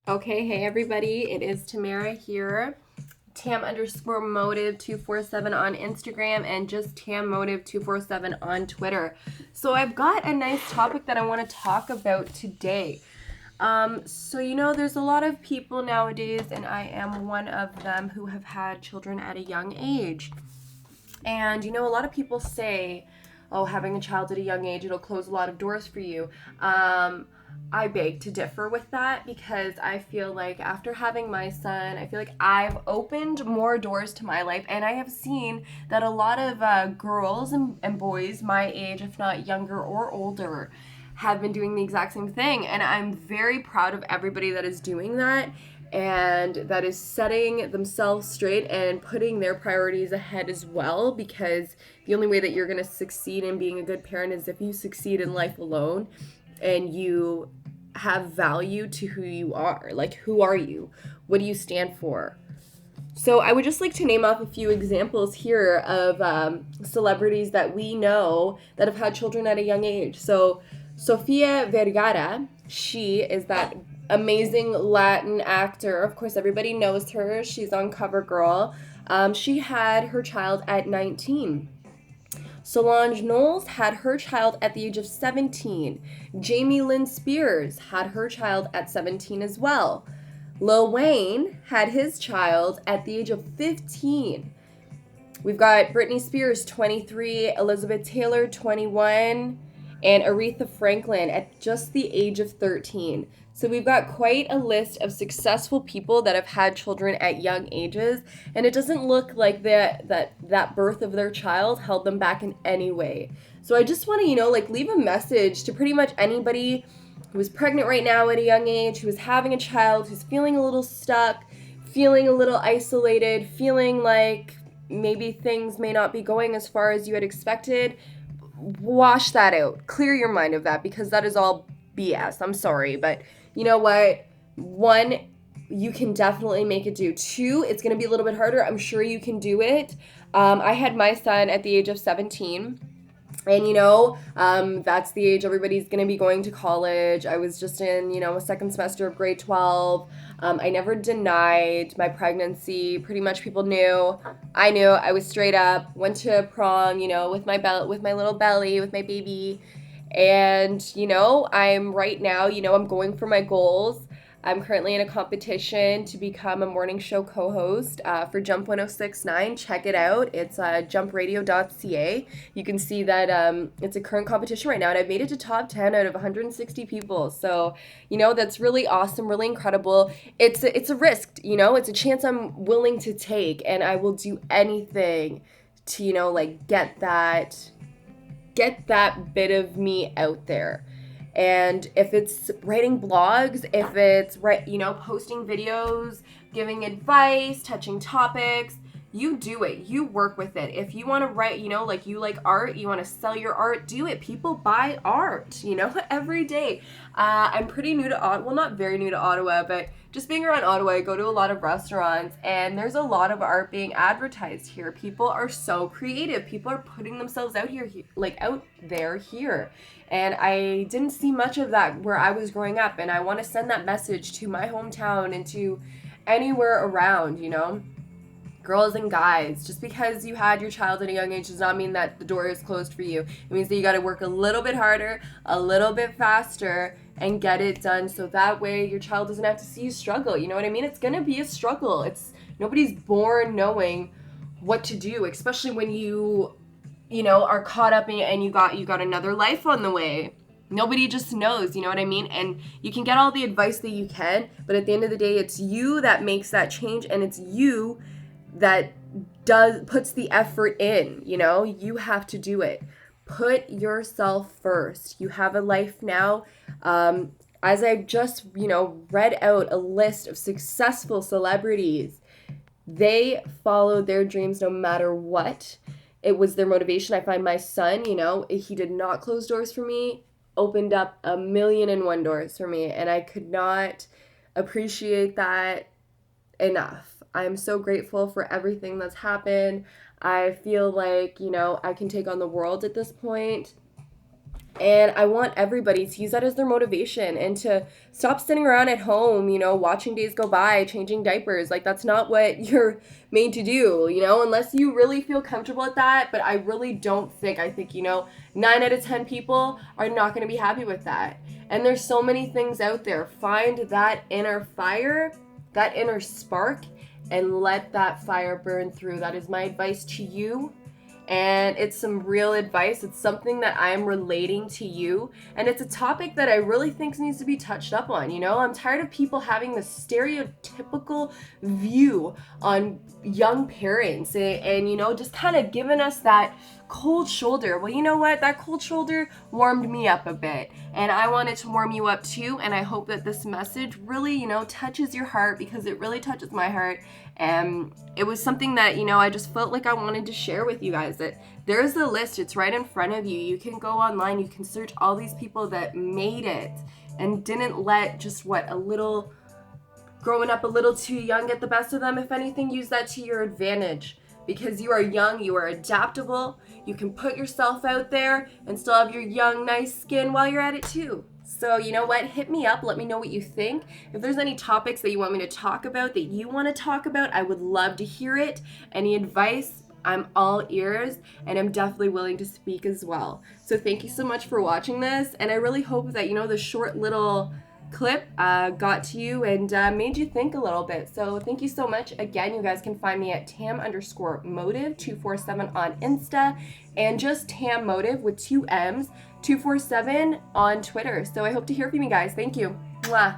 Okay, hey everybody, it is Tamara here. Tam_motive247 on Instagram and just Tammotive247 on Twitter. So I've got a nice topic that I want to talk about today. There's a lot of people nowadays, and I am one of them, who have had children at a young age. And a lot of people say, oh, having a child at a young age, it'll close a lot of doors for you. I beg to differ with that because I feel like after having my son, I feel like I've opened more doors to my life, and I have seen that a lot of girls and boys my age, if not younger or older, have been doing the exact same thing. And I'm very proud of everybody that is doing that and that is setting themselves straight and putting their priorities ahead as well, because the only way that you're going to succeed in being a good parent is if you succeed in life alone and you have value to who you are. Like, who are you? What do you stand for? So I would just like to name off a few examples here of celebrities that we know that have had children at a young age. So Sofia Vergara, she is that amazing Latin actor. Of course, everybody knows her. She's on CoverGirl. She had her child at 19. Solange Knowles had her child at the age of 17. Jamie Lynn Spears had her child at 17 as well. Lil Wayne had his child at the age of 15. We've got Britney Spears, 23, Elizabeth Taylor, 21, and Aretha Franklin at just the age of 13. So we've got quite a list of successful people that have had children at young ages, and it doesn't look like that birth of their child held them back in any way. So I just want to, leave a message to pretty much anybody who is pregnant right now at a young age, who is having a child, who's feeling a little stuck, feeling a little isolated, feeling like maybe things may not be going as far as you had expected. Wash that out. Clear your mind of that, because that is all BS. I'm sorry, but you know what? One, you can definitely make it do. Two, it's going to be a little bit harder. I'm sure you can do it. I had my son at the age of 17. And that's the age everybody's going to be going to college. I was just in, a second semester of grade 12. I never denied my pregnancy. Pretty much people knew. I knew. I was straight up. Went to prom, with my little belly, with my baby. And, I'm right now, I'm going for my goals. I'm currently in a competition to become a morning show co-host for Jump 1069. Check it out. It's jumpradio.ca. You can see that it's a current competition right now, and I've made it to top 10 out of 160 people. So, that's really awesome, really incredible. It's a risk, it's a chance I'm willing to take, and I will do anything to, get that bit of me out there. And if it's writing blogs, if it's posting videos, giving advice, touching topics, you do it. You work with it. If you want to write, you like art, you want to sell your art, do it. People buy art, every day. I'm pretty new to Ottawa. Well, not very new to Ottawa, but just being around Ottawa, I go to a lot of restaurants, and there's a lot of art being advertised here. People are so creative. People are putting themselves out there here. And I didn't see much of that where I was growing up, and I want to send that message to my hometown and to anywhere around, girls and guys. Just because you had your child at a young age does not mean that the door is closed for you. It means that you got to work a little bit harder, a little bit faster, and get it done, so that way your child doesn't have to see you struggle. You know what I mean? It's gonna be a struggle. Nobody's born knowing what to do, especially when you are caught up in, and you got another life on the way. Nobody just knows, you know what I mean? And you can get all the advice that you can, but at the end of the day, it's you that makes that change, and it's you that puts the effort in. You have to do it. Put yourself first. You have a life now. As I just read out a list of successful celebrities, they followed their dreams no matter what. It was their motivation. I find my son, he did not close doors for me, opened up 1,000,001 doors for me, and I could not appreciate that enough. I'm so grateful for everything that's happened. I feel like, I can take on the world at this point. And I want everybody to use that as their motivation and to stop sitting around at home, watching days go by, changing diapers. Like, that's not what you're made to do, unless you really feel comfortable at that. But I really don't think, I think, 9 out of 10 people are not going to be happy with that. And there's so many things out there. Find that inner fire, that inner spark, and let that fire burn through. That is my advice to you. And it's some real advice. It's something that I'm relating to you. And it's a topic that I really think needs to be touched up on. I'm tired of people having this stereotypical view on young parents and just kind of giving us that cold shoulder. Well, you know what? That cold shoulder warmed me up a bit. And I wanted to warm you up too. And I hope that this message really, touches your heart, because it really touches my heart. And it was something that, I just felt like I wanted to share with you guys, that there's a list. It's right in front of you. You can go online. You can search all these people that made it and didn't let just growing up a little too young get the best of them. If anything, use that to your advantage, because you are young, you are adaptable, you can put yourself out there and still have your young, nice skin while you're at it too. So you know what, hit me up, let me know what you think. If there's any topics that you want me to talk about, that you want to talk about, I would love to hear it. Any advice, I'm all ears, and I'm definitely willing to speak as well. So thank you so much for watching this, and I really hope that, the short little clip got to you and made you think a little bit. So thank you so much. Again, you guys can find me at Tam_Motive 247 on Insta, and just Tam Motive with 2 M's 247 on Twitter. So I hope to hear from you guys. Thank you. Mwah.